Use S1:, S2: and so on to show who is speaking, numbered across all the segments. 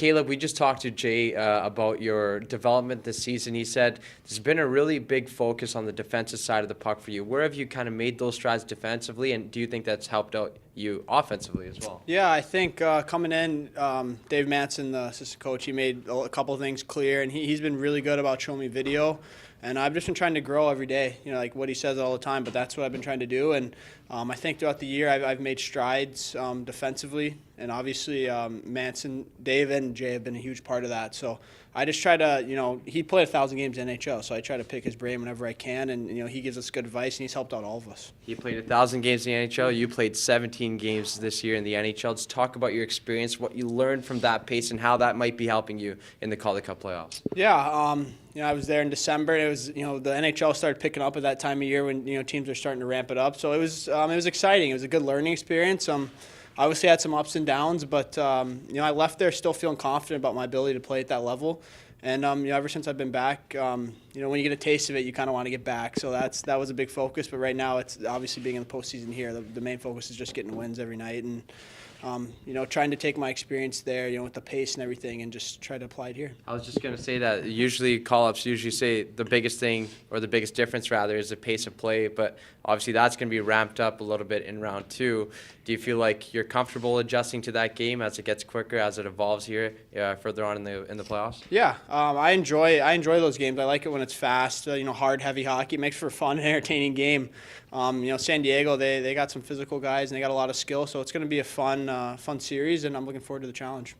S1: Caleb, we just talked to Jay about your development this season. He said there's been a really big focus on the defensive side of the puck for you. Where have you kind of made those strides defensively, and do you think that's helped out you offensively as well?
S2: Yeah, I think coming in, Dave Manson, the assistant coach, he made a couple of things clear, and he's been really good about showing me video. And I've just been trying to grow every day, like what he says all the time, but that's what I've been trying to do. And I think throughout the year I've made strides defensively. And obviously Manson, Dave, and Jay have been a huge part of that. So I just try to, he played 1,000 games in NHL, so I try to pick his brain whenever I can. And, he gives us good advice, and he's helped out all of us.
S1: He played 1,000 games in the NHL. You played 17 games this year in the NHL. Just talk about your experience, what you learned from that pace, and how that might be helping you in the Calder Cup playoffs.
S2: Yeah, I was there in December. And it was, the NHL started picking up at that time of year when teams are starting to ramp it up. So it was exciting. It was a good learning experience. Obviously had some ups and downs, but I left there still feeling confident about my ability to play at that level. And ever since I've been back, when you get a taste of it, you kind of want to get back. So that was a big focus. But right now, it's obviously being in the postseason here. The main focus is just getting wins every night and trying to take my experience there, with the pace and everything, and just try to apply it here.
S1: I was just going to say that usually call-ups usually say the biggest thing, or the biggest difference rather, is the pace of play, but obviously that's going to be ramped up a little bit in round 2. Do you feel like you're comfortable adjusting to that game as it gets quicker, as it evolves here further on in the playoffs?
S2: Yeah, I enjoy those games. I like it when it's fast, hard, heavy hockey. It makes for a fun and entertaining game. San Diego, they got some physical guys and they got a lot of skill, so it's going to be a fun series, and I'm looking forward to the challenge.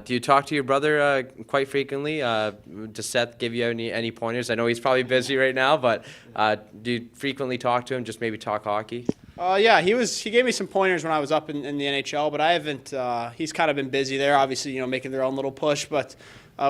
S1: Do you talk to your brother quite frequently? Does Seth give you any pointers? I know he's probably busy right now, but do you frequently talk to him, just maybe talk hockey?
S2: Yeah, he gave me some pointers when I was up in the NHL, but I haven't. He's kind of been busy there, obviously, making their own little push, but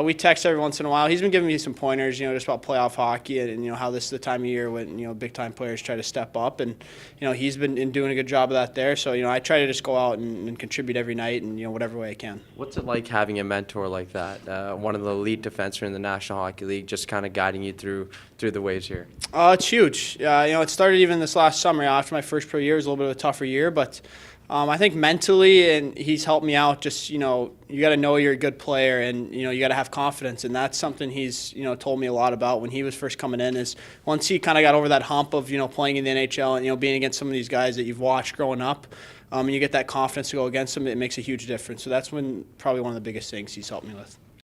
S2: we text every once in a while. He's been giving me some pointers, just about playoff hockey and how this is the time of year when, big-time players try to step up. And, he's been doing a good job of that there. So, I try to just go out and contribute every night and, whatever way I can.
S1: What's it like having a mentor like that, one of the elite defensemen in the National Hockey League, just kind of guiding you through the waves here? It's
S2: huge. It started even this last summer. After my first pro year, it was a little bit of a tougher year, but I think mentally, and he's helped me out. Just you got to know you're a good player, and you got to have confidence, and that's something he's told me a lot about when he was first coming in. Is once he kind of got over that hump of playing in the NHL and being against some of these guys that you've watched growing up, and you get that confidence to go against them, it makes a huge difference. So that's probably one of the biggest things he's helped me with.